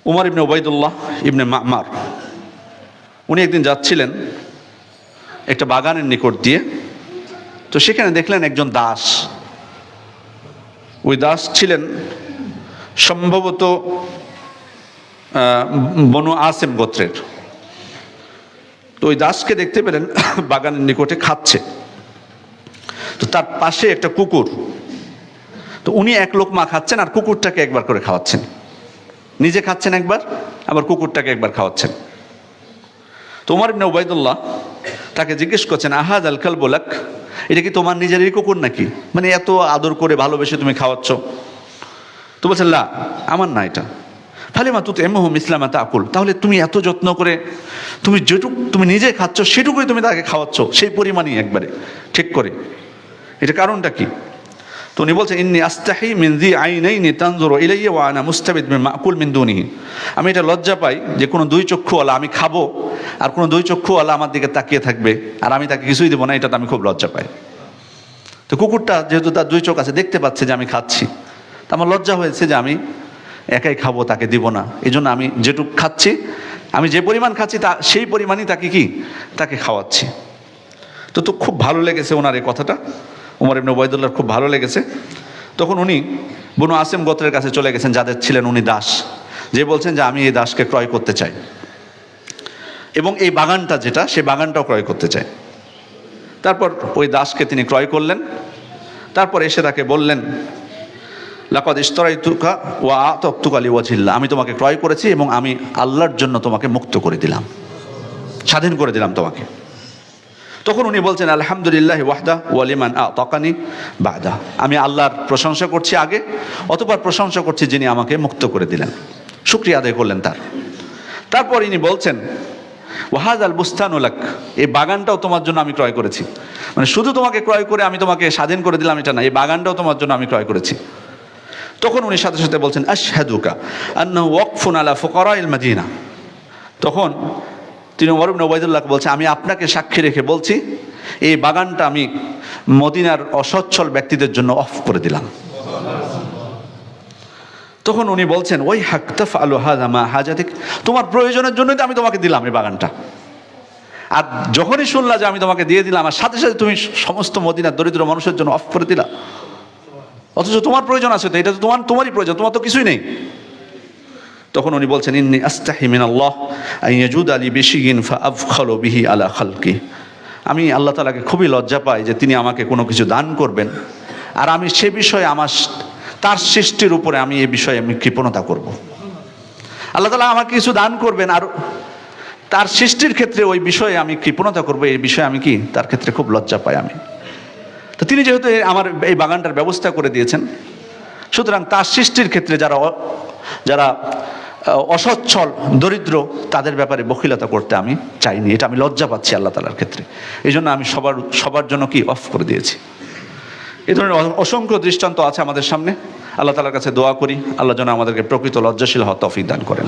উমর ইবনে Ubaidullah ইবনে মা'মার উনি একদিন যাচ্ছিলেন একটা বাগানের নিকট দিয়ে। তো সেখানে দেখলেন একজন দাস। ওই দাস ছিলেন সম্ভবত বনু আসেম গোত্রের। তো ওই দাসকে দেখতে পেলেন বাগানের নিকটে খাচ্ছে। তো তার পাশে একটা কুকুর। তো উনি এক লোকমা খাচ্ছেন আর কুকুরটাকে একবার করে খাওয়াচ্ছেন। নিজে খাচ্ছেন একবার, আবার কুকুরটাকে একবার খাওয়াচ্ছেন। তো উমর ইবনে উবাইদুল্লাহ তাকে জিজ্ঞেস করছেন, আহাদ আল কালবু লাক, এটা কি তোমার নিজেরই কুকুর নাকি? মানে এত আদর করে ভালোবেসে তুমি খাওয়াচ্ছ। তো বলছেন, লা, আমার না এটা। ফালিমা তুতইমুহু মিসলা মা তাকুল, তাহলে তুমি এত যত্ন করে তুমি যেটুকু তুমি নিজে খাচ্ছ সেটুকুই তুমি তাকে খাওয়াচ্ছ, সেই পরিমাণই একবারে ঠিক করে। এটা কারণটা কি? তো উনি বলছেন, ইন্নী আস্তাহি মিন যী আইনাইনি তানজুরু ইলাইয়া ওয়া আনা মুস্তাবিদ মিন মাকুল মিন দুনিহি। আমি এটা লজ্জা পাই যে কোনো দুই চক্ষুওয়ালা আমি খাবো আর কোনো দুই চক্ষুওয়ালা আমার দিকে তাকিয়ে থাকবে আর আমি তাকে কিছুই দেবো না, এটাতে আমি খুব লজ্জা পাই। তো কুকুরটা যেহেতু তার দুই চোখ আছে, দেখতে পাচ্ছে যে আমি খাচ্ছি, তা আমার লজ্জা হয়েছে যে আমি একাই খাবো, তাকে দিব না। এই জন্য আমি যেটুকু খাচ্ছি, আমি যে পরিমাণ খাচ্ছি তা সেই পরিমাণই তাকে খাওয়াচ্ছি। তো খুব ভালো লেগেছে ওনার এই কথাটা, উমর ইবনে উবাইদুল্লাহর খুব ভালো লেগেছে। তখন উনি বনু আসেম গোত্রের কাছে চলে গেছেন, যাদের ছিলেন উনি দাস, যে বলছেন যে আমি এই দাসকে ক্রয় করতে চাই এবং এই বাগানটা যেটা, সেই বাগানটাও ক্রয় করতে চাই। তারপর ওই দাসকে তিনি ক্রয় করলেন। তারপর এসে তাকে বললেন, লাকাদ ইশতারাইতুকা ওয়া আ'তাকতুকা লিওয়াজহিল্লাহ, আমি তোমাকে ক্রয় করেছি এবং আমি আল্লাহর জন্য তোমাকে মুক্ত করে দিলাম, স্বাধীন করে দিলাম তোমাকে। তখন উনি বলছেন, আলহামদুলিল্লাহি ওয়াহদা ওয়া লিমান আ'তাকানি বা'দা, আমি আল্লাহর প্রশংসা করছি আগে, অতঃপর প্রশংসা করছি যিনি আমাকে মুক্ত করে দিলেন। শুকরিয়া আদায় করলেন তার। তারপর ইনি বলছেন, ওয়াহাযাল বুস্তানু লাক, এই বাগানটাও তোমার জন্য আমি ক্রয় করেছি। মানে শুধু তোমাকে ক্রয় করে আমি তোমাকে স্বাধীন করে দিলাম এটা না, এই বাগানটাও তোমার জন্য আমি ক্রয় করেছি। তখন উনি সাথে সাথে বলছেন, আশহাদুকা আন্নাহু ওয়াকফুন আলা ফুকারাইল মাদিনা। তখন তিনি উমর ইবনে উবাইদুল্লাহকে বলছেন, আমি আপনাকে সাক্ষী রেখে বলছি এই বাগানটা আমি মদিনার অসচ্ছল ব্যক্তিদের জন্য অফ করে দিলাম। তখন উনি বলছেন, ওই হাক তাফআলু হাযা মা হাজাতিক, তোমার প্রয়োজনের জন্যই তো আমি তোমাকে দিলাম এই বাগানটা। আর যখনই শুনলা যে আমি তোমাকে দিয়ে দিলাম, আর সাথে সাথে তুমি সমস্ত মদিনার দরিদ্র মানুষের জন্য অফ করে দিলা, অথচ তোমার প্রয়োজন আছে তো, এটা তো তোমারই প্রয়োজন, তোমার তো কিছুই নেই। তখন উনি বলছেন, ইন্নী আস্তাহি মিনাল্লাহ আন ইয়াজুদা লি বিশাইইন ফাআফখালু বিহি আলা খালকি, আমি আল্লাহ তাআলাকে খুবই লজ্জা পাই যে তিনি আমাকে কোনো কিছু দান করবেন আর আমি সে বিষয়ে তার সৃষ্টির উপরে আমি এই বিষয়ে আমি কৃপণতা করব। আল্লাহ তাআলা আমাকে কিছু দান করবেন আর তার সৃষ্টির ক্ষেত্রে ওই বিষয়ে আমি কৃপণতা করব, এই বিষয়ে আমি তার ক্ষেত্রে খুব লজ্জা পাই আমি। তো তিনি যেহেতু আমার এই বাগানটার ব্যবস্থা করে দিয়েছেন, সুতরাং তার সৃষ্টির ক্ষেত্রে যারা অসচ্ছল দরিদ্র তাদের ব্যাপারে বখিলতা করতে আমি চাইনি, এটা আমি লজ্জা পাচ্ছি আল্লাহ তাআলার ক্ষেত্রে, এই জন্য আমি সবার জন্য অফ করে দিয়েছি। এই ধরনের অসংখ্য দৃষ্টান্ত আছে আমাদের সামনে। আল্লাহ তাআলার কাছে দোয়া করি, আল্লাহ যেন আমাদেরকে প্রকৃত লজ্জাশীল হওয়ার তৌফিক দান করেন।